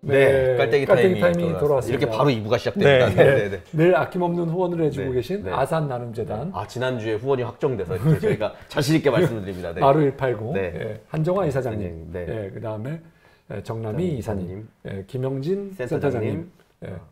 네, 깔때기 타임이 돌아왔습니다. 이렇게 바로 2부가 시작됩니다. 네, 네. 네. 늘 아낌없는 후원을 해주고 계신 아산 나눔재단. 지난주에 후원이 확정돼서 이렇게 저희가 자신 있게 말씀드립니다. 네. 마루 180, 한정화 이사장님, 그 다음에 정남희 이사님, 김영진 센터장님,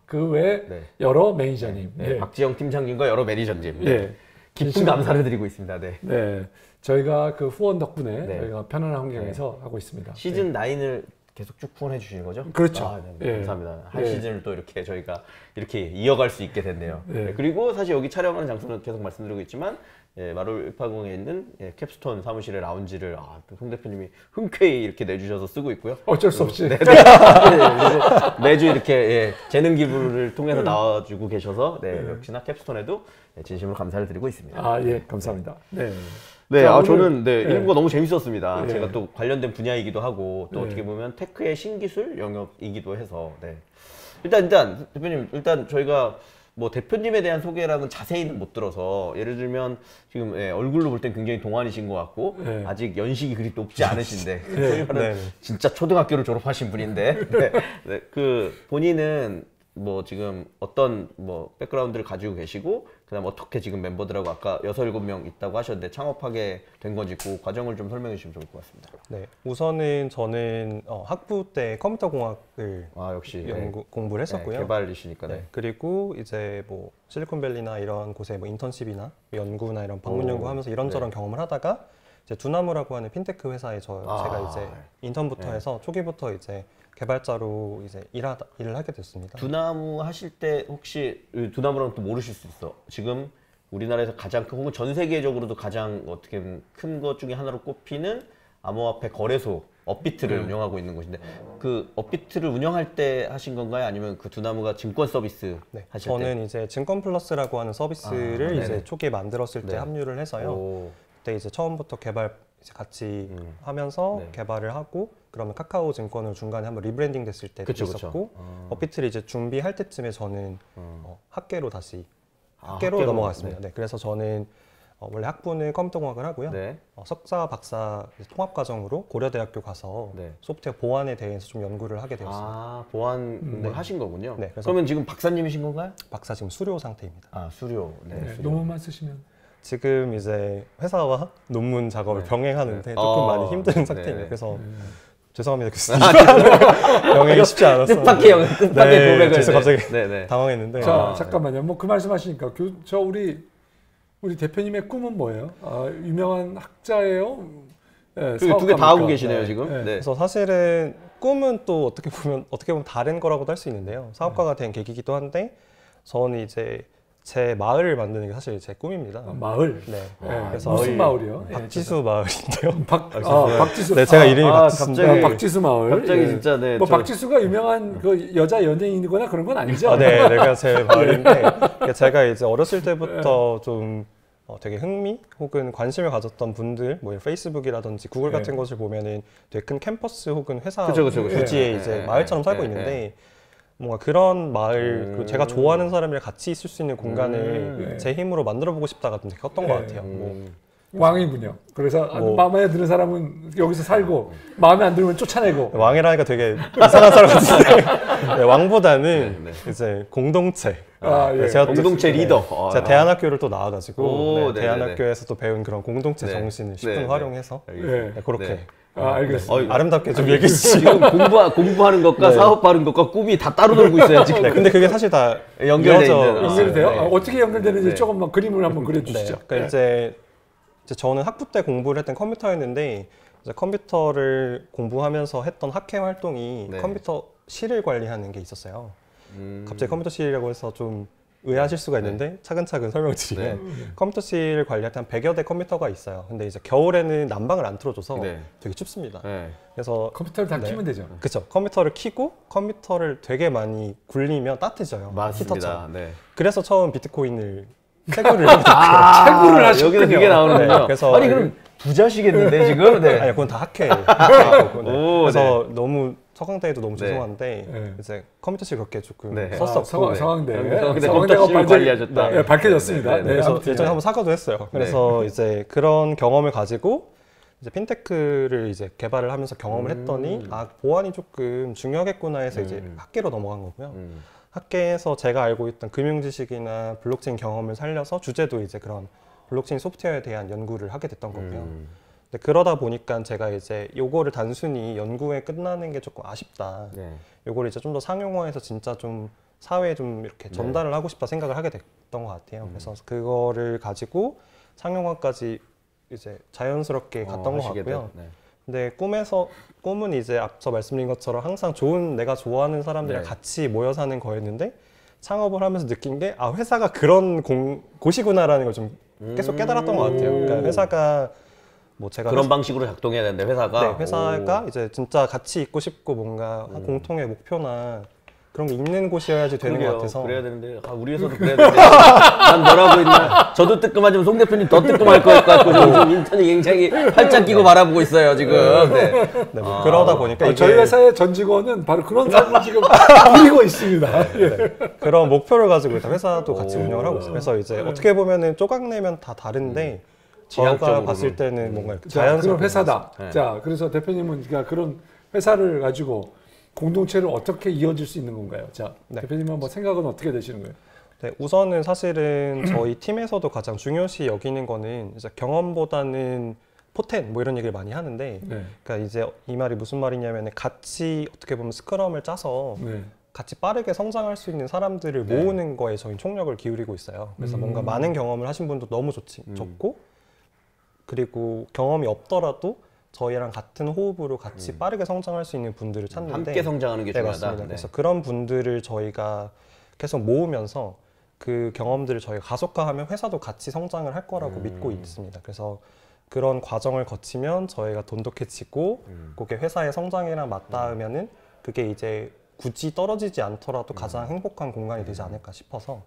그 외 여러 매니저님, 박지영 팀장님과 여러 매니저님, 깊은 감사를 드리고 있습니다. 네, 저희가 그 후원 덕분에 저희가 편안한 환경에서 하고 있습니다. 시즌 9을 계속 쭉 후원해 주시는 거죠? 그렇죠. 감사합니다. 한 시즌을 또 이렇게 저희가 이렇게 이어갈 수 있게 됐네요. 그리고 사실 여기 촬영하는 장소는 계속 말씀드리고 있지만 마루 180에 있는 캡스톤 사무실의 라운지를 송 대표님이 흔쾌히 이렇게 내주셔서 쓰고 있고요. 어쩔 수 없이 매주 이렇게 재능 기부를 통해서 나와주고 계셔서 역시나 캡스톤에도 진심으로 감사를 드리고 있습니다. 예, 감사합니다. 저는 1부가 너무 재밌었습니다. 제가 또 관련된 분야이기도 하고 또 어떻게 보면 테크의 신기술 영역이기도 해서 일단 대표님 저희가 뭐 대표님에 대한 소개랑은 자세히는 못 들어서 예를 들면 지금 얼굴로 볼 땐 굉장히 동안이신 것 같고 아직 연식이 그리 높지 않으신데 소위 말하는 진짜 초등학교를 졸업하신 분인데 그 본인은 뭐 지금 어떤 뭐 백그라운드를 가지고 계시고 그다음 어떻게 지금 멤버들하고 아까 6, 7명 있다고 하셨는데 창업하게 된 건지 그 과정을 좀 설명해 주시면 좋을 것 같습니다. 네, 우선은 저는 학부 때 컴퓨터 공학을 역시 공부를 했었고요. 개발이시니까. 그리고 이제 뭐 실리콘밸리나 이런 곳에 뭐 인턴십이나 연구나 이런 방문 연구하면서 이런저런 경험을 하다가 이제 두나무라고 하는 핀테크 회사에 제가 이제 인턴부터 해서 초기부터 이제 개발자로 이제 일을 하게 됐습니다. 두나무 하실 때 혹시 두나무랑 또 모르실 수 있어. 지금 우리나라에서 가장 큰 혹은 전 세계적으로도 가장 어떻게 보면 큰 것 중에 하나로 꼽히는 암호화폐 거래소 업비트를 운영하고 있는 곳인데 그 업비트를 운영할 때 하신 건가요? 아니면 그 두나무가 증권 서비스 하실 때? 저는 이제 증권 플러스라고 하는 서비스를 이제 초기에 만들었을 때 합류를 해서요. 그때 이제 처음부터 개발 이제 같이 하면서 개발을 하고 그러면 카카오 증권을 중간에 한번 리브랜딩 됐을 때도 있었고 업비트를 이제 준비할 때쯤에 저는 학계로 다시 학계로 넘어갔습니다. 그래서 저는 원래 학부는 컴퓨터공학을 하고요. 석사, 박사 통합 과정으로 고려대학교 가서 소프트웨어 보안에 대해서 좀 연구를 하게 되었습니다. 보안 공부를 하신 거군요. 그러면 지금 박사님이신 건가요? 박사 지금 수료 상태입니다. 수료. 논문만 쓰시면? 지금 이제 회사와 논문 작업을 병행하는데 조금 많이 힘든 상태입니다. 그래서 죄송합니다, 교수님. 병행이 쉽지 않아서. 뜻밖의 고백을. 그래서 갑자기 당황했는데. 자, 잠깐만요. 뭐 그 말씀하시니까 우리 대표님의 꿈은 뭐예요? 유명한 학자예요? 두 개 다 하고 계시네요, 지금. 그래서 사실은 꿈은 또 어떻게 보면 다른 거라고도 할 수 있는데요. 사업가가 된 계기이기도 한데 저는 이제 제 마을을 만드는 게 사실 제 꿈입니다. 마을? 그래서 무슨 마을이요? 박지수 마을인데요. 박지수. 제가 이름이 박지수인데. 박지수 마을. 갑자기 진짜 뭐 박지수가 유명한 그 여자 연예인이거나 그런 건 아니죠? 내가 제 마을인데 제가 이제 어렸을 때부터 좀 되게 흥미 혹은 관심을 가졌던 분들, 뭐 페이스북이라든지 구글 같은 곳을 보면은 되게 큰 캠퍼스 혹은 회사 부지에 이제 마을처럼 살고 있는데. 뭔가 그런 마을, 그리고 제가 좋아하는 사람이랑 같이 있을 수 있는 공간을 제 힘으로 만들어보고 싶다가 되게 컸던 것 같아요. 왕이군요. 그래서 마음에 드는 사람은 여기서 살고 마음에 안 들면 쫓아내고. 왕이라니까 되게 이상한 사람 같은데 왕보다는 이제 공동체. 제가 공동체 리더. 제가 대안학교를 또 나와가지고 대안학교에서 또 배운 그런 공동체 정신을 10분 활용해서 그렇게. 알겠습니다. 아름답게 좀 얘기해 주시죠. 지금 공부하는 것과 사업하는 것과 꿈이 다 따로 놀고 있어요, 지금. 근데 그게 사실 다 연결이 돼요? 어떻게 연결되는지 조금만 그림을 한번 그려주시죠. 그러니까 이제 저는 학부 때 공부를 했던 컴퓨터였는데 이제 컴퓨터를 공부하면서 했던 학회 활동이 컴퓨터실을 관리하는 게 있었어요. 갑자기 컴퓨터실이라고 해서 좀 의아하실 수가 있는데 차근차근 설명드리면 컴퓨터실을 관리할 때 한 100여 대 컴퓨터가 있어요. 근데 이제 겨울에는 난방을 안 틀어줘서 되게 춥습니다. 그래서 컴퓨터를 다 키면 되죠. 그렇죠. 컴퓨터를 키고 컴퓨터를 되게 많이 굴리면 따뜻해져요. 맞습니다. 그래서 처음 비트코인을 채굴을 채굴을 하셨군요. 여기서 그게 나오는군요. 그래서 아니 그럼 부자시겠는데 지금? 아니 그건 다 학회. 그래서 너무 서강대에도 너무 죄송한데 이제 컴퓨터실 그렇게 조금 썼었고 서강대가 관리하셨다. 밝혀졌습니다. 그래서 예전에 한번 사과도 했어요. 그래서 이제 그런 경험을 가지고 이제 핀테크를 이제 개발을 하면서 경험을 했더니 아 보안이 조금 중요하겠구나 해서 이제 학계로 넘어간 거고요. 학계에서 제가 알고 있던 금융 지식이나 블록체인 경험을 살려서 주제도 이제 그런 블록체인 소프트웨어에 대한 연구를 하게 됐던 거고요. 근데 그러다 보니까 제가 이제 요거를 단순히 연구에 끝나는 게 조금 아쉽다. 네. 요거를 이제 좀 더 상용화해서 진짜 좀 사회에 좀 이렇게 전달을 하고 싶다 생각을 하게 됐던 것 같아요. 그래서 그거를 가지고 상용화까지 이제 자연스럽게 갔던 것 같고요. 네. 근데 꿈은 이제 앞서 말씀드린 것처럼 항상 좋은 내가 좋아하는 사람들이랑 네. 같이 모여 사는 거였는데 창업을 하면서 느낀 게 아 회사가 그런 곳이구나라는 걸 좀 계속 깨달았던 것 같아요. 그러니까 회사가 뭐 제가 그런 방식으로 작동해야 되는데 회사가 네, 회사가 이제 진짜 같이 있고 싶고 뭔가 공통의 목표나 그런 게 있는 곳이어야지 되는 것 같아서 그래야 되는데 우리 회사도 그래야 되는데 난 너라고 있나 저도 뜨끔하지만 송 대표님 더 뜨끔할 것 같고 지금 인턴이 굉장히 팔짱 끼고 바라보고 있어요 지금. 네. 네, 뭐 그러다 보니까 이게 저희 회사의 전 직원은 바로 그런 삶을 지금 누리고 있습니다. 네, 그런 목표를 가지고 일단 회사도 같이 운영을 하고 있어요. 그래서 이제 어떻게 보면은 조각내면 다 다른데 제가 봤을 때는 뭔가 자연스러운 그런 회사다. 네. 자, 그래서 대표님은 그러니까 그런 회사를 가지고 공동체를 어떻게 이어질 수 있는 건가요? 자, 네. 대표님은 뭐 생각은 어떻게 되시는 거예요? 네, 우선은 사실은 저희 팀에서도 가장 중요시 여기는 거는 이제 경험보다는 포텐 뭐 이런 얘기를 많이 하는데, 네. 그러니까 이제 이 말이 무슨 말이냐면 같이 어떻게 보면 스크럼을 짜서 네. 같이 빠르게 성장할 수 있는 사람들을 네. 모으는 거에 저희 총력을 기울이고 있어요. 그래서 뭔가 많은 경험을 하신 분도 너무 좋고, 그리고 경험이 없더라도 저희랑 같은 호흡으로 같이 빠르게 성장할 수 있는 분들을 찾는데 함께 성장하는 게 네, 중요하다. 맞습니다. 그래서 그런 분들을 저희가 계속 모으면서 그 경험들을 저희가 가속화하면 회사도 같이 성장을 할 거라고 믿고 있습니다. 그래서 그런 과정을 거치면 저희가 돈독해지고 그게 회사의 성장이랑 맞닿으면은 그게 이제 굳이 떨어지지 않더라도 가장 행복한 공간이 되지 않을까 싶어서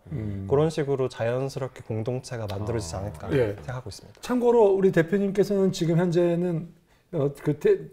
그런 식으로 자연스럽게 공동체가 만들어지지 않을까 예. 생각하고 있습니다. 참고로 우리 대표님께서는 지금 현재는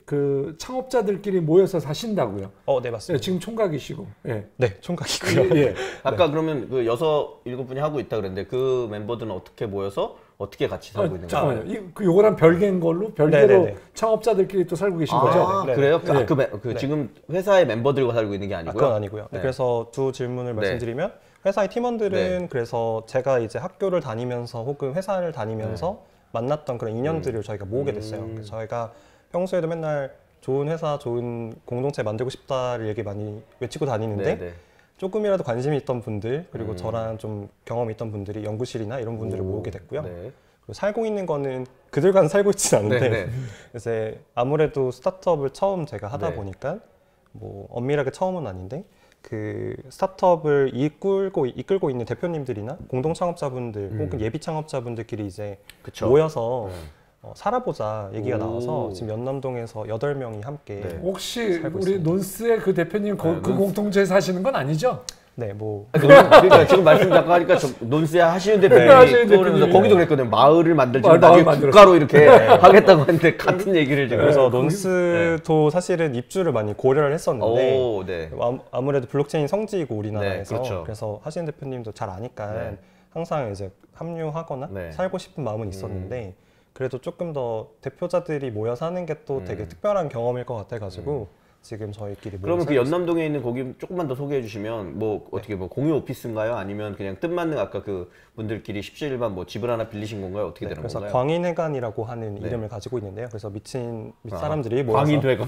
그 창업자들끼리 모여서 사신다고요? 네, 맞습니다. 네, 지금 총각이시고. 예. 네, 총각이고요. 예. 아까 그러면 그 6-7분이 하고 있다 그랬는데 그 멤버들은 어떻게 모여서 어떻게 같이 살고 있는 거예요? 잠깐만요. 요거랑 별개인 걸로 별개로 네네네. 창업자들끼리 또 살고 계신 거죠? 네. 그래요? 네. 지금 회사의 멤버들과 살고 있는 게 아니고요? 그건 아니고요. 네. 그래서 두 질문을 말씀드리면 회사의 팀원들은 그래서 제가 이제 학교를 다니면서 혹은 회사를 다니면서 만났던 그런 인연들을 저희가 모으게 됐어요. 그래서 저희가 평소에도 맨날 좋은 회사, 좋은 공동체 만들고 싶다를 얘기 많이 외치고 다니는데 조금이라도 관심이 있던 분들 그리고 저랑 좀 경험이 있던 분들이 연구실이나 이런 분들을 모으게 됐고요. 그리고 살고 있는 거는 그들과는 살고 있지 않은데 이제 아무래도 스타트업을 처음 제가 하다 보니까 뭐 엄밀하게 처음은 아닌데 그 스타트업을 이끌고 있는 대표님들이나 공동 창업자분들 혹은 예비 창업자분들끼리 이제 모여서 살아보자 얘기가 나와서 지금 연남동에서 8명이 함께 혹시 살고 우리 있습니다. 논스의 그 대표님 그 공동체에 사시는 건 아니죠? 네, 뭐 그러니까 지금 말씀 잠깐 하니까 논스에 하시는 대표님이 떠오르면서 거기도 그랬거든요. 마을을 만들지 나중에 국가로 이렇게 하겠다고 했는데 같은 얘기를 지금. 그래서 논스도 사실은 입주를 많이 고려를 했었는데 아무래도 블록체인 성지이고 우리나라에서 그래서 하시는 대표님도 잘 아니까 항상 이제 합류하거나 살고 싶은 마음은 있었는데 그래도 조금 더 대표자들이 모여 사는 게 또 되게 특별한 경험일 것 같아가지고 지금 저희끼리 그러면 그 연남동에 있는 거기 조금만 더 소개해 주시면 뭐 어떻게 뭐 공유 오피스인가요? 아니면 그냥 뜻맞는 아까 그 분들끼리 17반 뭐 집을 하나 빌리신 건가요? 어떻게 되는 그래서 건가요? 광인회관이라고 하는 이름을 가지고 있는데요. 그래서 미친 사람들이 모여서 광인회관,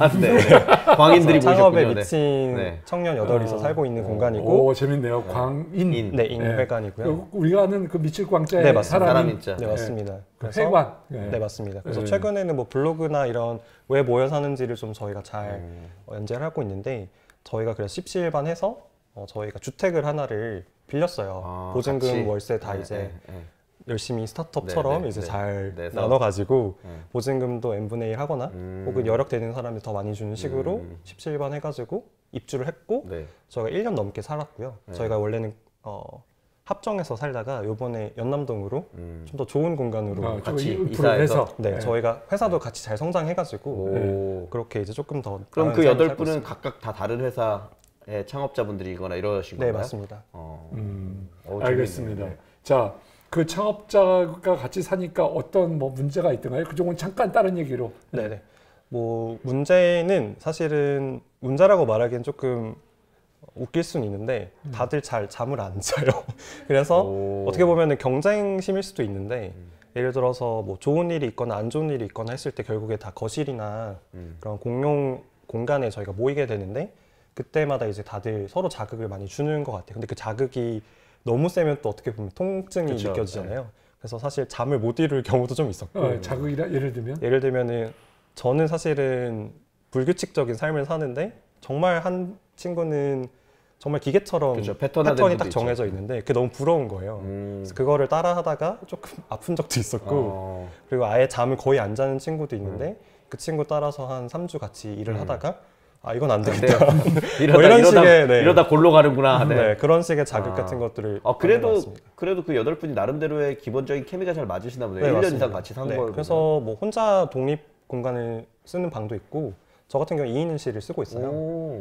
광인들이 창업에 모이셨군요. 미친 청년 8이서 살고 있는 공간이고. 오, 재밌네요. 광인. 네, 인회관이고요. 우리가 아는 그 미칠 광자의 사람인. 네, 맞습니다. 그래서 회관. 네, 맞습니다. 그래서 최근에는 뭐 블로그나 이런 왜 모여 사는지를 좀 저희가 잘 연재를 하고 있는데 저희가 그래서 17반 해서 저희가 주택을 하나를 빌렸어요. 보증금, 같이. 월세 다 이제 열심히 스타트업처럼 이제 잘 나눠가지고 보증금도 n분의 1 하거나 혹은 여력 되는 사람이 더 많이 주는 식으로 17반 해가지고 입주를 했고 저희가 1년 넘게 살았고요. 저희가 원래는 합정에서 살다가 요번에 연남동으로 좀 더 좋은 공간으로 같이 이사해서 저희가 회사도 같이 잘 성장해가지고 그렇게 이제 조금 더 그럼 그 8분은 각각 다 다른 회사의 창업자분들이거나 이러신 건가요? 네, 맞습니다. 알겠습니다. 자, 그 창업자가 같이 사니까 어떤 뭐 문제가 있던가요? 그쪽은 잠깐 다른 얘기로. 네네. 뭐 문제는 사실은 문제라고 말하기엔 조금 웃길 수는 있는데 다들 잘 잠을 안 자요. 그래서 어떻게 보면은 경쟁심일 수도 있는데 예를 들어서 뭐 좋은 일이 있거나 안 좋은 일이 있거나 했을 때 결국에 다 거실이나 그런 공용 공간에 저희가 모이게 되는데 그때마다 이제 다들 서로 자극을 많이 주는 것 같아요. 근데 그 자극이 너무 세면 또 어떻게 보면 통증이 그쵸, 느껴지잖아요. 네. 그래서 사실 잠을 못 이룰 경우도 좀 있었고. 자극이라 예를 들면은 저는 사실은 불규칙적인 삶을 사는데 정말 한 친구는 정말 기계처럼 그쵸, 패턴이 딱 정해져 있는데 그게 너무 부러운 거예요. 그래서 그거를 따라 하다가 조금 아픈 적도 있었고 그리고 아예 잠을 거의 안 자는 친구도 있는데 그 친구 따라서 한 3주 같이 일을 하다가 아 이건 안 되겠다. 이러다 골로 가는구나. 네, 그런 식의 자극 같은 것들을 그래도 그 8분이 나름대로의 기본적인 케미가 잘 맞으시나 보네요. 1년 맞습니다. 이상 같이 산 걸. 그래서 뭐 혼자 독립 공간을 쓰는 방도 있고 저 같은 경우 2인실을 쓰고 있어요.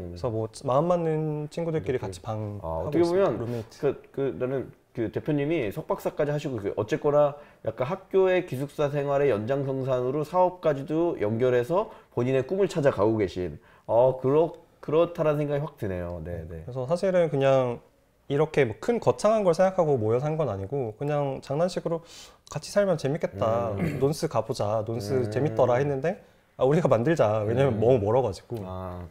그래서 뭐 마음 맞는 친구들끼리 같이 방 하고 어떻게 보면 룸메이트. 나는 그 대표님이 석박사까지 하시고 어쨌거나 약간 학교의 기숙사 생활의 연장선상으로 사업까지도 연결해서 본인의 꿈을 찾아가고 계신 그렇다라는 생각이 확 드네요. 네. 그래서 사실은 그냥 이렇게 뭐 큰 거창한 걸 생각하고 모여서 한 건 아니고 그냥 장난식으로 같이 살면 재밌겠다. 논스 가보자. 논스 재밌더라 했는데 우리가 만들자. 왜냐면 너무 멀어가지고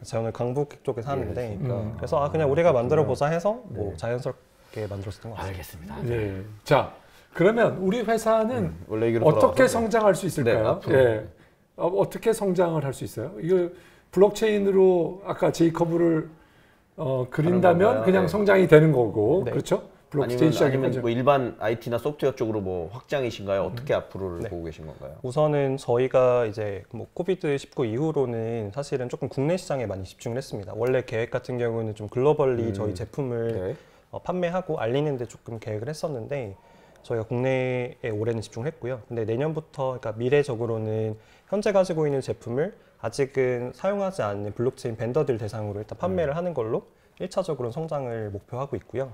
저는 강북 쪽에 사는데 그래서 그냥 우리가 만들어보자 해서 뭐 자연스럽게 만들었던 것 같습니다. 알겠습니다. 네. 자, 그러면 우리 회사는 원래 어떻게 성장할 수 있을까요? 네, 어떻게 성장을 할 수 있어요? 이거 블록체인으로 아까 제이커브를 그린다면 그냥 성장이 되는 거고, 그렇죠? 블록체인 아니면 뭐 일반 IT나 소프트웨어 쪽으로 뭐 확장이신가요? 어떻게 앞으로를 보고 계신 건가요? 우선은 저희가 이제 뭐 코비드-19 이후로는 사실은 조금 국내 시장에 많이 집중을 했습니다. 원래 계획 같은 경우는 좀 글로벌리 저희 제품을 판매하고 알리는 데 조금 계획을 했었는데 저희가 국내에 올해는 집중을 했고요. 근데 내년부터 그러니까 미래적으로는 현재 가지고 있는 제품을 아직은 사용하지 않는 블록체인 벤더들 대상으로 일단 판매를 하는 걸로 1차적으로는 성장을 목표하고 있고요.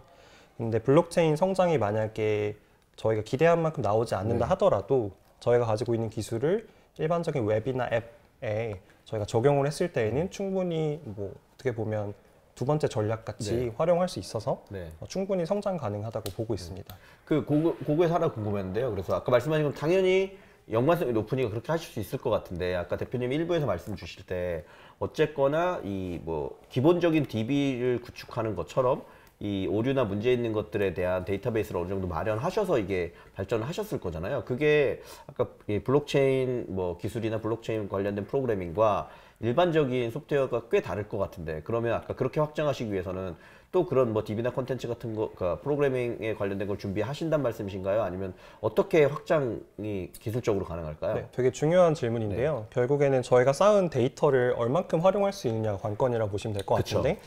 근데 블록체인 성장이 만약에 저희가 기대한 만큼 나오지 않는다 하더라도 저희가 가지고 있는 기술을 일반적인 웹이나 앱에 저희가 적용을 했을 때에는 충분히 뭐 어떻게 보면 두 번째 전략같이 활용할 수 있어서 충분히 성장 가능하다고 보고 있습니다. 그 고거에서 하나 궁금했는데요. 그래서 아까 말씀하신 건 당연히 연관성이 높으니까 그렇게 하실 수 있을 것 같은데 아까 대표님이 일부에서 말씀 주실 때 어쨌거나 이 뭐 기본적인 DB를 구축하는 것처럼 이 오류나 문제 있는 것들에 대한 데이터베이스를 어느 정도 마련하셔서 이게 발전을 하셨을 거잖아요. 그게 아까 블록체인 뭐 기술이나 블록체인 관련된 프로그래밍과 일반적인 소프트웨어가 꽤 다를 것 같은데 그러면 아까 그렇게 확장하시기 위해서는 또 그런 뭐 DB나 콘텐츠 같은 거, 그러니까 프로그래밍에 관련된 걸 준비하신단 말씀이신가요? 아니면 어떻게 확장이 기술적으로 가능할까요? 네, 되게 중요한 질문인데요. 결국에는 저희가 쌓은 데이터를 얼만큼 활용할 수 있느냐가 관건이라고 보시면 될 것 같은데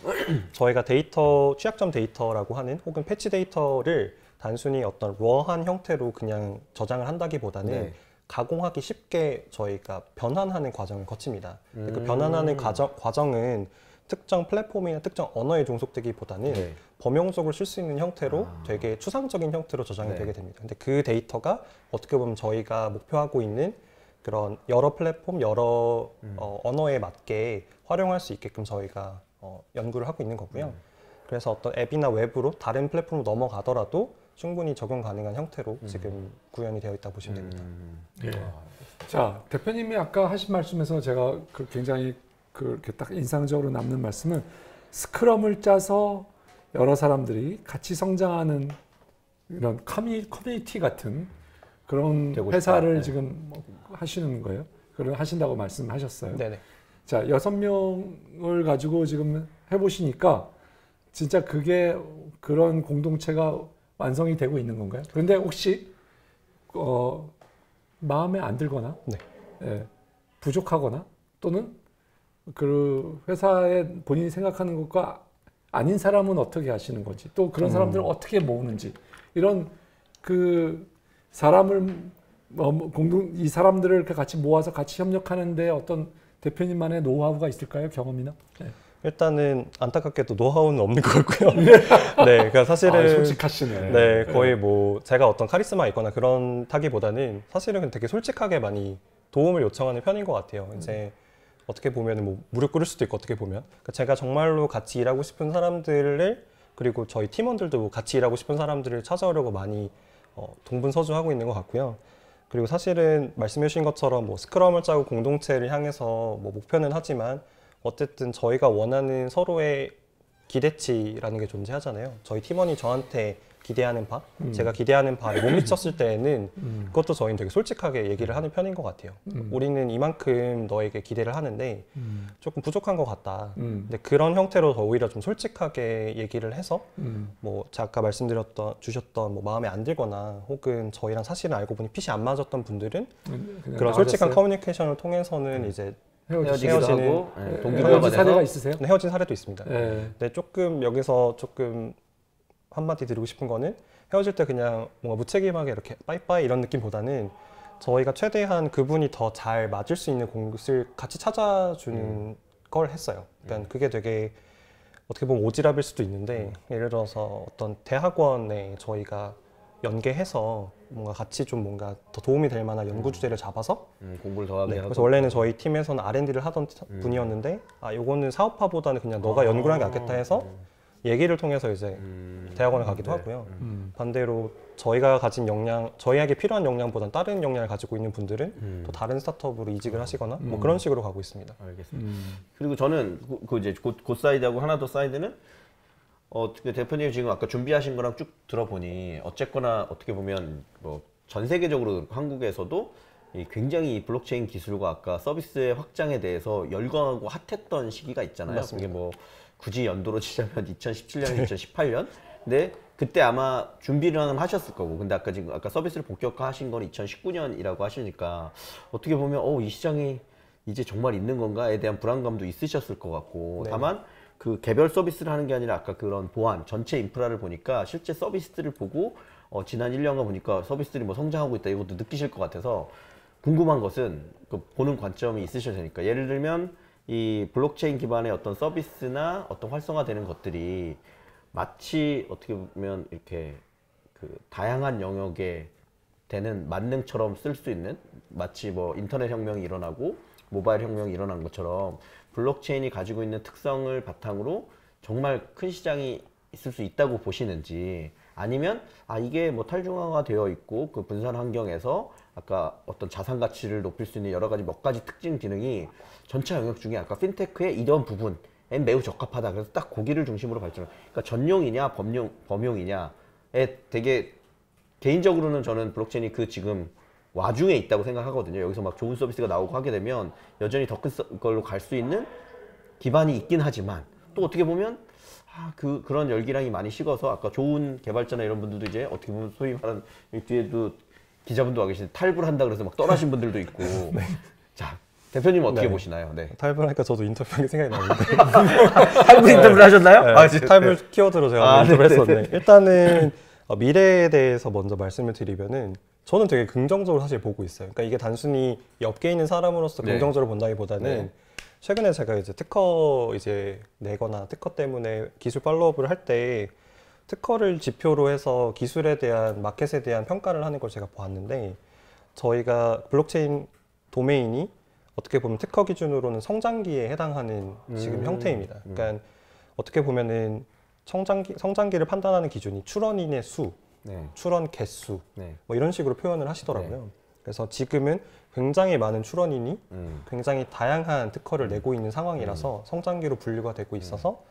저희가 데이터, 취약점 데이터라고 하는 혹은 패치 데이터를 단순히 어떤 러한 형태로 그냥 저장을 한다기보다는 가공하기 쉽게 저희가 변환하는 과정을 거칩니다. 그 변환하는 과정은 특정 플랫폼이나 특정 언어에 종속되기보다는 범용적으로 쓸 수 있는 형태로 되게 추상적인 형태로 저장이 되게 됩니다. 근데 그 데이터가 어떻게 보면 저희가 목표하고 있는 그런 여러 플랫폼, 여러 언어에 맞게 활용할 수 있게끔 저희가 연구를 하고 있는 거고요. 그래서 어떤 앱이나 웹으로 다른 플랫폼으로 넘어가더라도 충분히 적용 가능한 형태로 지금 구현이 되어 있다고 보시면 됩니다. 자, 대표님이 아까 하신 말씀에서 제가 굉장히 그렇게 딱 인상적으로 남는 말씀은 스크럼을 짜서 여러 사람들이 같이 성장하는 이런 커뮤니티 같은 그런 회사를 지금 하시는 거예요. 그런 하신다고 말씀하셨어요. 네네. 자, 6명을 가지고 지금 해보시니까 진짜 그게 그런 공동체가 완성이 되고 있는 건가요? 그런데 혹시 마음에 안 들거나 부족하거나 또는 그 회사에 본인이 생각하는 것과 아닌 사람은 어떻게 하시는 건지 또 그런 사람들을 어떻게 모으는지 이런 그 사람을 이 사람들을 같이 모아서 같이 협력하는데 어떤 대표님만의 노하우가 있을까요? 경험이나? 일단은 안타깝게도 노하우는 없는 것 같고요. 네, 그러니까 사실은 솔직하시네. 네, 거의 뭐 제가 어떤 카리스마 있거나 그런 타기보다는 사실은 되게 솔직하게 많이 도움을 요청하는 편인 것 같아요. 이제 어떻게 보면 뭐 무릎 꿇을 수도 있고 어떻게 보면 그러니까 제가 정말로 같이 일하고 싶은 사람들을 그리고 저희 팀원들도 같이 일하고 싶은 사람들을 찾아오려고 많이 동분서주하고 있는 것 같고요. 그리고 사실은 말씀해 주신 것처럼 뭐 스크럼을 짜고 공동체를 향해서 뭐 목표는 하지만 어쨌든 저희가 원하는 서로의 기대치라는 게 존재하잖아요. 저희 팀원이 저한테 기대하는 바, 제가 기대하는 바에 못 미쳤을 때에는 그것도 저희는 되게 솔직하게 얘기를 하는 편인 것 같아요. 우리는 이만큼 너에게 기대를 하는데 조금 부족한 것 같다. 근데 그런 형태로 더 오히려 좀 솔직하게 얘기를 해서 뭐 제가 아까 주셨던 뭐 마음에 안 들거나 혹은 저희랑 사실은 알고 보니 핏이 안 맞았던 분들은 그런 솔직한 커뮤니케이션을 통해서는 이제 헤어지는 헤어진 사례가 있으세요? 네, 헤어진 사례도 있습니다. 네. 네, 조금 여기서 조금 한마디 드리고 싶은 거는 헤어질 때 그냥 뭔가 무책임하게 이렇게 빠이빠이 이런 느낌보다는 저희가 최대한 그분이 더 잘 맞을 수 있는 곳을 같이 찾아주는 걸 했어요. 그러니까 그게 되게 어떻게 보면 오지랖일 수도 있는데 예를 들어서 어떤 대학원에 저희가 연계해서 뭔가 같이 좀 뭔가 더 도움이 될 만한 연구 주제를 잡아서 공부를 더 하게 하고. 그래서 원래는 저희 팀에서는 R&D를 하던 분이었는데 요거는 사업화보다는 그냥 너가 연구를 하는 게 낫겠다 해서 얘기를 통해서 이제 대학원을 가기도 하고요. 반대로 저희가 가진 역량, 저희에게 필요한 역량보다는 다른 역량을 가지고 있는 분들은 또 다른 스타트업으로 이직을 하시거나 뭐 그런 식으로 가고 있습니다. 알겠습니다. 그리고 저는 그 이제 곧 사이드하고 하나 더 사이드는 대표님 지금 아까 준비하신 거랑 쭉 들어보니 어쨌거나 어떻게 보면 뭐 전 세계적으로 한국에서도 굉장히 블록체인 기술과 아까 서비스의 확장에 대해서 열광하고 핫했던 시기가 있잖아요. 맞습니다. 그게 뭐 굳이 연도로 치자면 2017년, 2018년. 근데 그때 아마 준비를 하셨을 거고. 근데 아까 서비스를 본격화하신 건 2019년이라고 하시니까 어떻게 보면 이 시장이 이제 정말 있는 건가에 대한 불안감도 있으셨을 것 같고. 네. 다만 그 개별 서비스를 하는 게 아니라 아까 그런 보안, 전체 인프라를 보니까 실제 서비스들을 보고 지난 1년간 보니까 서비스들이 뭐 성장하고 있다 이것도 느끼실 것 같아서 궁금한 것은 그 보는 관점이 있으셔야 되니까 예를 들면 이 블록체인 기반의 어떤 서비스나 어떤 활성화되는 것들이 마치 어떻게 보면 이렇게 그 다양한 영역에 되는 만능처럼 쓸 수 있는 마치 뭐 인터넷 혁명이 일어나고 모바일 혁명이 일어난 것처럼 블록체인이 가지고 있는 특성을 바탕으로 정말 큰 시장이 있을 수 있다고 보시는지 아니면 이게 뭐 탈중앙화 되어 있고 그 분산 환경에서 아까 어떤 자산 가치를 높일 수 있는 여러 가지 몇 가지 특징 기능이 전체 영역 중에 아까 핀테크의 이런 부분엔 매우 적합하다. 그래서 딱 거기를 중심으로 발전. 그러니까 전용이냐 범용이냐에 되게 개인적으로는 저는 블록체인이 그 지금 와중에 있다고 생각하거든요. 여기서 막 좋은 서비스가 나오고 하게 되면 여전히 더 큰 걸로 갈 수 있는 기반이 있긴 하지만 또 어떻게 보면 그런 열기량이 많이 식어서 아까 좋은 개발자나 이런 분들도 이제 어떻게 보면 소위 말하는 뒤에도 기자분도 와 계시는데 탈불 한다 그래서 막 떠나신 분들도 있고. 네. 자, 대표님은 어떻게 보시나요? 네. 탈불하니까 저도 인터뷰한 게 생각이 나는데. 탈불 인터뷰를 하셨나요? 네. 탈불 키워드로 제가 인터뷰를 했었네. 일단은 미래에 대해서 먼저 말씀을 드리면은 저는 되게 긍정적으로 사실 보고 있어요. 그러니까 이게 단순히 이 업계에 있는 사람으로서 긍정적으로 본다기보다는 최근에 제가 이제 특허 내거나 특허 때문에 기술 팔로업을 할 때 특허를 지표로 해서 기술에 대한 마켓에 대한 평가를 하는 걸 제가 보았는데 저희가 블록체인 도메인이 어떻게 보면 특허 기준으로는 성장기에 해당하는 지금 형태입니다. 그러니까 어떻게 보면은 성장기를 판단하는 기준이 출원인의 수, 출원 개수 뭐 이런 식으로 표현을 하시더라고요. 그래서 지금은 굉장히 많은 출원인이 굉장히 다양한 특허를 내고 있는 상황이라서 성장기로 분류가 되고 있어서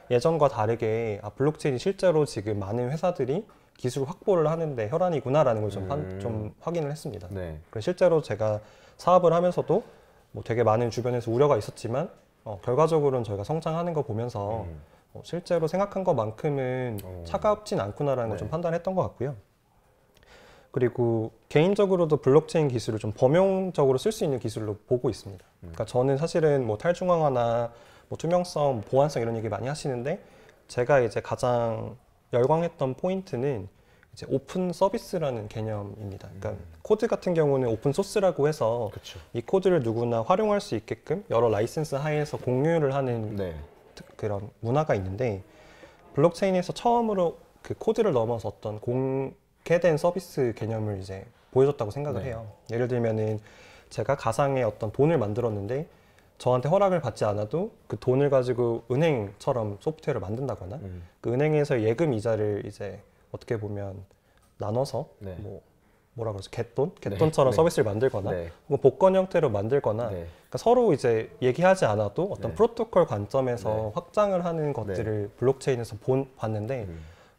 예전과 다르게 블록체인이 실제로 지금 많은 회사들이 기술 확보를 하는데 혈안이구나라는 걸 좀 확인을 했습니다. 그래서 실제로 제가 사업을 하면서도 뭐 되게 많은 주변에서 우려가 있었지만 결과적으로는 저희가 성장하는 거 보면서 실제로 생각한 것만큼은 차갑진 않구나라는 걸 좀 판단했던 것 같고요. 그리고 개인적으로도 블록체인 기술을 좀 범용적으로 쓸 수 있는 기술로 보고 있습니다. 그러니까 저는 사실은 뭐 탈중앙화나 뭐 투명성, 보안성 이런 얘기 많이 하시는데 제가 이제 가장 열광했던 포인트는 이제 오픈 서비스라는 개념입니다. 그러니까 코드 같은 경우는 오픈 소스라고 해서 이 코드를 누구나 활용할 수 있게끔 여러 라이센스 하에서 공유를 하는 그런 문화가 있는데 블록체인에서 처음으로 그 코드를 넘어서 어떤 공개된 서비스 개념을 이제 보여줬다고 생각을 해요. 예를 들면은 제가 가상의 어떤 돈을 만들었는데 저한테 허락을 받지 않아도 그 돈을 가지고 은행처럼 소프트웨어를 만든다거나 그 은행에서 예금 이자를 이제 어떻게 보면 나눠서 뭐라 그러죠? 갯돈처럼 서비스를 만들거나 뭐 복권 형태로 만들거나 그러니까 서로 이제 얘기하지 않아도 어떤 프로토콜 관점에서 확장을 하는 것들을 블록체인에서 봤는데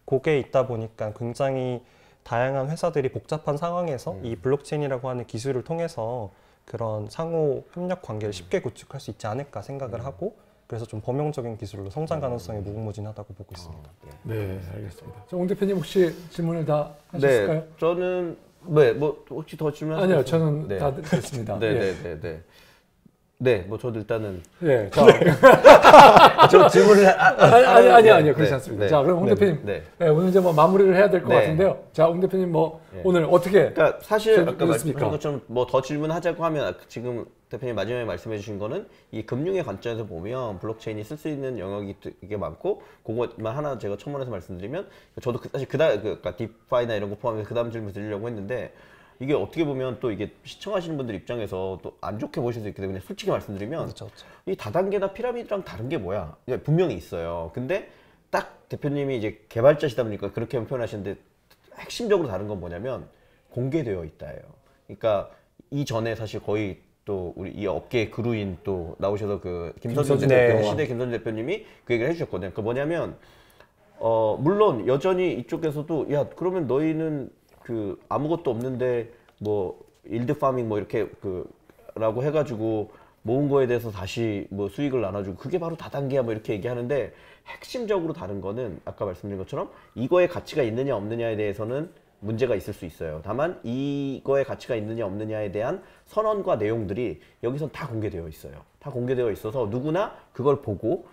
그게 있다 보니까 굉장히 다양한 회사들이 복잡한 상황에서 이 블록체인이라고 하는 기술을 통해서 그런 상호 협력 관계를 쉽게 구축할 수 있지 않을까 생각을 하고 그래서 좀 범용적인 기술로 성장 가능성이 무궁무진하다고 보고 있습니다. 네, 알겠습니다. 옹 대표님 혹시 질문을 다 하셨을까요? 네, 저는 뭐 혹시 더 질문하세요? 아니요, 저는 다 됐습니다. 네, 뭐 저도 일단은 저 질문을 아니요, 그렇지 않습니다. 자, 그럼 옹 대표님 오늘 이제 뭐 마무리를 해야 될 것 같은데요. 자, 옹 대표님 뭐 오늘 어떻게? 그러니까 사실 아까 말씀하신 것처럼 뭐 더 질문하자고 하면 지금 대표님 마지막에 말씀해주신 거는 이 금융의 관점에서 보면 블록체인이 쓸 수 있는 영역이 되게 많고 그것만 하나 제가 첨언해서 말씀드리면 저도 사실 그러니까 디파이나 이런 거 포함해서 그다음 질문 드리려고 했는데. 이게 어떻게 보면 또 이게 시청하시는 분들 입장에서 또 안 좋게 보실 수 있기 때문에 솔직히 말씀드리면 이 다단계나 피라미드랑 다른 게 뭐야? 분명히 있어요. 근데 딱 대표님이 이제 개발자시다 보니까 그렇게 표현하시는데 핵심적으로 다른 건 뭐냐면 공개되어 있다예요. 그러니까 이전에 사실 거의 또 우리 이 업계 그루인 또 나오셔서 그 김선준 대표, 시대 김선준 대표님이 그 얘기를 해주셨거든요. 그 뭐냐면 물론 여전히 이쪽에서도 야 그러면 너희는 그 아무것도 없는데 뭐 일드 파밍 뭐 이렇게 라고 해가지고 모은 거에 대해서 다시 뭐 수익을 나눠주고 그게 바로 다단계야 뭐 이렇게 얘기하는데 핵심적으로 다른 거는 아까 말씀드린 것처럼 이거에 가치가 있느냐 없느냐에 대해서는 문제가 있을 수 있어요. 다만 이거에 가치가 있느냐 없느냐에 대한 선언과 내용들이 여기선 다 공개되어 있어요. 다 공개되어 있어서 누구나 그걸 보고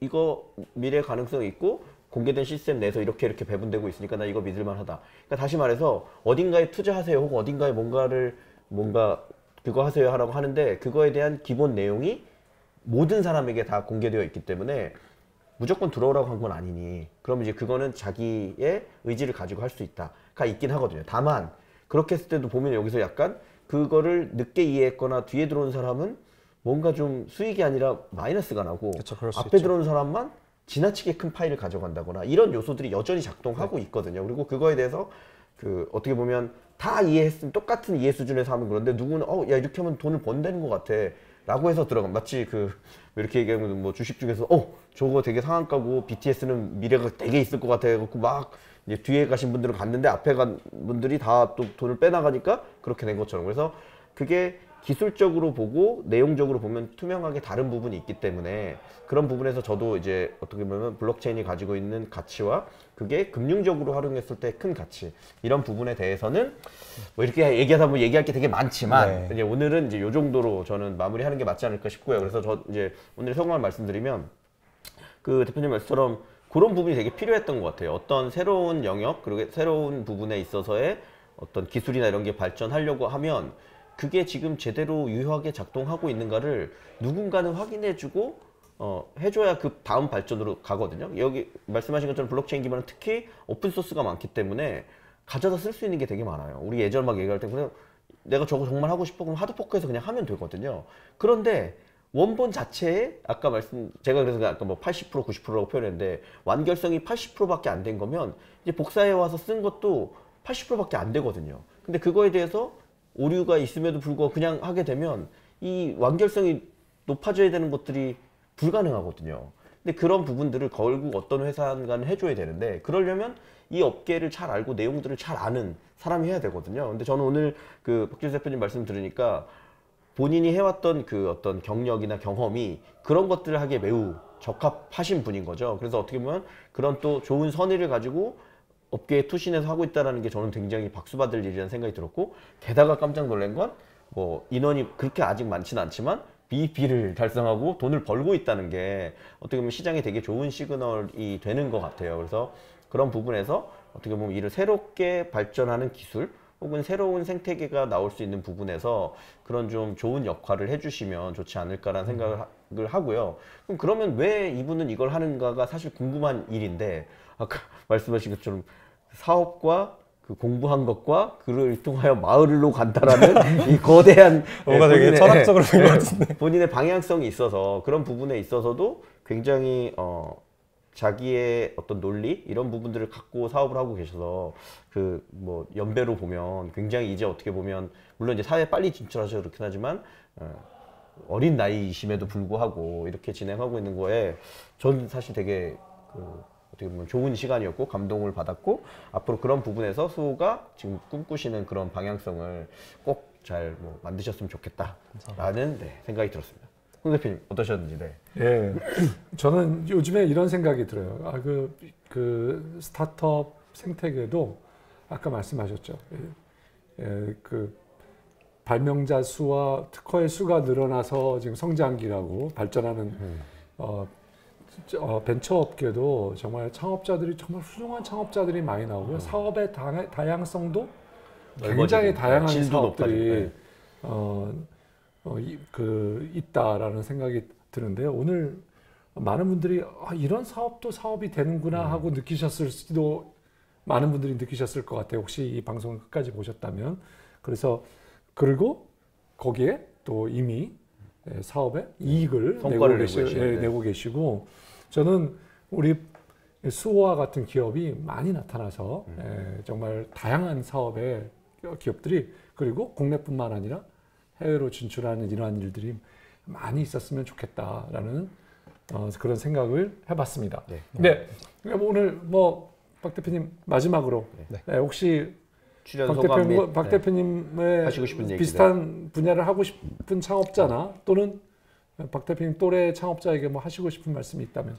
이거 미래 가능성이 있고 공개된 시스템 내에서 이렇게 배분되고 있으니까 나 이거 믿을만하다. 그러니까 다시 말해서 어딘가에 투자하세요 혹은 어딘가에 뭔가 그거 하세요 하라고 하는데 그거에 대한 기본 내용이 모든 사람에게 다 공개되어 있기 때문에 무조건 들어오라고 한 건 아니니 그럼 이제 그거는 자기의 의지를 가지고 할 수 있다가 있긴 하거든요. 다만 그렇게 했을 때도 보면 여기서 약간 그거를 늦게 이해했거나 뒤에 들어온 사람은 뭔가 좀 수익이 아니라 마이너스가 나고 앞에 들어온 사람만 지나치게 큰 파일을 가져간다거나 이런 요소들이 여전히 작동하고 있거든요. 그리고 그거에 대해서 어떻게 보면 다 이해했으면 똑같은 이해 수준에서 하면 그런데 누구는 야 이렇게 하면 돈을 번다는 것 같아 라고 해서 들어가 마치 이렇게 얘기하면 뭐 주식 중에서 저거 되게 상한가고 BTS는 미래가 되게 있을 것 같아 갖고 막 이제 뒤에 가신 분들은 갔는데 앞에 간 분들이 다 또 돈을 빼나가니까 그렇게 된 것처럼 그래서 그게 기술적으로 보고 내용적으로 보면 투명하게 다른 부분이 있기 때문에 그런 부분에서 저도 이제 어떻게 보면 블록체인이 가지고 있는 가치와 그게 금융적으로 활용했을 때 큰 가치 이런 부분에 대해서는 뭐 이렇게 얘기하다 보면 얘기할 게 되게 많지만 이제 오늘은 이제 요 정도로 저는 마무리하는 게 맞지 않을까 싶고요. 그래서 저 이제 오늘 성공을 말씀드리면 그 대표님 말씀처럼 그런 부분이 되게 필요했던 것 같아요. 어떤 새로운 영역 그리고 새로운 부분에 있어서의 어떤 기술이나 이런 게 발전하려고 하면 그게 지금 제대로 유효하게 작동하고 있는가를 누군가는 확인해주고 해줘야 그 다음 발전으로 가거든요. 여기 말씀하신 것처럼 블록체인 기반은 특히 오픈소스가 많기 때문에 가져다 쓸 수 있는 게 되게 많아요. 우리 예전 막 얘기할 때 그냥 내가 저거 정말 하고 싶어 그럼 하드포크에서 그냥 하면 되거든요. 그런데 원본 자체에 제가 그래서 아까 뭐 80% 90%라고 표현했는데 완결성이 80%밖에 안 된 거면 이제 복사해 와서 쓴 것도 80%밖에 안 되거든요. 근데 그거에 대해서 오류가 있음에도 불구하고 그냥 하게 되면 이 완결성이 높아져야 되는 것들이 불가능하거든요. 근데 그런 부분들을 결국 어떤 회사가는 해줘야 되는데 그러려면 이 업계를 잘 알고 내용들을 잘 아는 사람이 해야 되거든요. 근데 저는 오늘 그 박진수 대표님 말씀 들으니까 본인이 해왔던 그 어떤 경력이나 경험이 그런 것들을 하기에 매우 적합하신 분인 거죠. 그래서 어떻게 보면 그런 또 좋은 선의를 가지고 업계에 투신해서 하고 있다는 게 저는 굉장히 박수받을 일이라는 생각이 들었고 게다가 깜짝 놀란 건 뭐 인원이 그렇게 아직 많지는 않지만 BEP를 달성하고 돈을 벌고 있다는 게 어떻게 보면 시장에 되게 좋은 시그널이 되는 것 같아요. 그래서 그런 부분에서 어떻게 보면 이를 새롭게 발전하는 기술 혹은 새로운 생태계가 나올 수 있는 부분에서 그런 좀 좋은 역할을 해주시면 좋지 않을까라는 생각을 생각을 하고요. 그럼 그러면 왜 이분은 이걸 하는가가 사실 궁금한 일인데 아까 말씀하신 것처럼 사업과 그 공부한 것과 그를 통하여 마을로 간다라는 이 거대한 뭔가 되게 철학적으로 보인 것 같은데 본인의 방향성이 있어서 그런 부분에 있어서도 굉장히 자기의 어떤 논리 이런 부분들을 갖고 사업을 하고 계셔서 그 뭐 연배로 보면 굉장히 이제 어떻게 보면 물론 이제 사회에 빨리 진출하셔서 그렇긴 하지만 어린 나이이심에도 불구하고 이렇게 진행하고 있는 거에 저는 사실 되게 어떻게 보면 좋은 시간이었고 감동을 받았고 앞으로 그런 부분에서 수호가 지금 꿈꾸시는 그런 방향성을 꼭 잘 뭐 만드셨으면 좋겠다라는 생각이 들었습니다. 홍 대표님 어떠셨는지? 네. 예, 저는 요즘에 이런 생각이 들어요. 그 스타트업 생태계도 아까 말씀하셨죠. 그 발명자 수와 특허의 수가 늘어나서 지금 성장기라고 발전하는 벤처 업계도 정말 창업자들이 정말 훌륭한 창업자들이 많이 나오고요. 사업의 다양성도 굉장히 다양한 사업들이 있다라는 생각이 드는데요. 오늘 많은 분들이 이런 사업도 사업이 되는구나 하고 느끼셨을 수도 많은 분들이 느끼셨을 것 같아요. 혹시 이 방송을 끝까지 보셨다면. 그리고 거기에 또 이미 사업에 이익을 내고 계시고 저는 우리 수호와 같은 기업이 많이 나타나서 정말 다양한 사업의 기업들이 그리고 국내뿐만 아니라 해외로 진출하는 이러한 일들이 많이 있었으면 좋겠다라는 그런 생각을 해봤습니다. 네. 오늘 박 대표님 마지막으로 혹시 박 대표님의 하시고 싶은 비슷한 분야를 하고 싶은 창업자나 또는 박 대표님 또래 창업자에게 뭐 하시고 싶은 말씀이 있다면?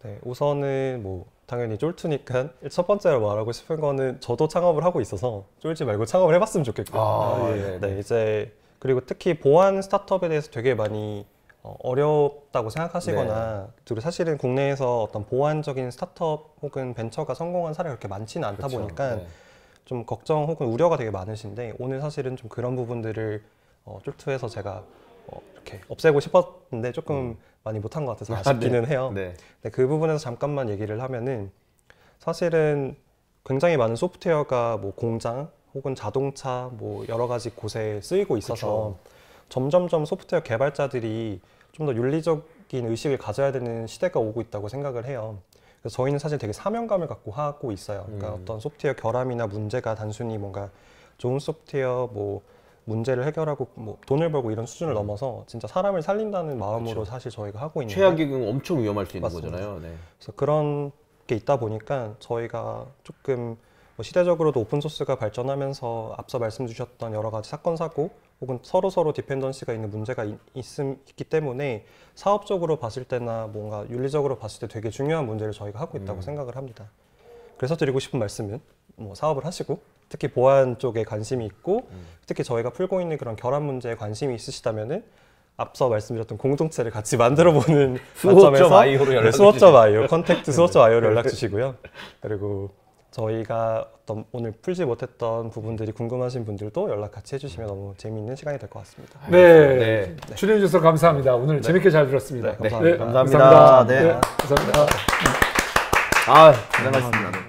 네, 우선은 뭐 당연히 쫄투니까 첫 번째로 말하고 싶은 거는 저도 창업을 하고 있어서 쫄지 말고 창업을 해봤으면 좋겠고요. 네, 이제 그리고 특히 보안 스타트업에 대해서 되게 많이 어렵다고 생각하시거나 그리고 사실은 국내에서 어떤 보안적인 스타트업 혹은 벤처가 성공한 사례가 그렇게 많지는 않다 보니까 좀 걱정 혹은 우려가 되게 많으신데 오늘 사실은 좀 그런 부분들을 쫄투에서 제가 이렇게 없애고 싶었는데 조금 많이 못한 것 같아서 아쉽기는 해요. 네, 그 부분에서 잠깐만 얘기를 하면은 사실은 굉장히 많은 소프트웨어가 뭐 공장 혹은 자동차 뭐 여러 가지 곳에 쓰이고 있어서 점점점 소프트웨어 개발자들이 좀 더 윤리적인 의식을 가져야 되는 시대가 오고 있다고 생각을 해요. 그래서 저희는 사실 되게 사명감을 갖고 하고 있어요. 그러니까 어떤 소프트웨어 결함이나 문제가 단순히 뭔가 좋은 소프트웨어 뭐 문제를 해결하고 뭐 돈을 벌고 이런 수준을 넘어서 진짜 사람을 살린다는 마음으로 사실 저희가 하고 있는데 최악의 경우 엄청 위험할 수 있는 맞습니다. 거잖아요. 네. 그래서 그런 게 있다 보니까 저희가 조금 뭐 시대적으로도 오픈소스가 발전하면서 앞서 말씀 주셨던 여러 가지 사건 사고 혹은 서로 디펜던시가 있는 문제가 있기 때문에 사업적으로 봤을 때나 뭔가 윤리적으로 봤을 때 되게 중요한 문제를 저희가 하고 있다고 생각을 합니다. 그래서 드리고 싶은 말씀은 뭐 사업을 하시고 특히 보안 쪽에 관심이 있고 특히 저희가 풀고 있는 그런 결함 문제에 관심이 있으시다면은 앞서 말씀드렸던 공동체를 같이 만들어보는 관점에서 수호.io 컨택트 수호.io로 연락 주시고요. 그리고 저희가 어떤 오늘 풀지 못했던 부분들이 궁금하신 분들도 연락 같이 해주시면 너무 재미있는 시간이 될 것 같습니다. 네, 출연해 주셔서 감사합니다. 오늘 재밌게 잘 들었습니다. 감사합니다. 감사합니다. 감사합니다. 감사합니다. 고생하셨습니다.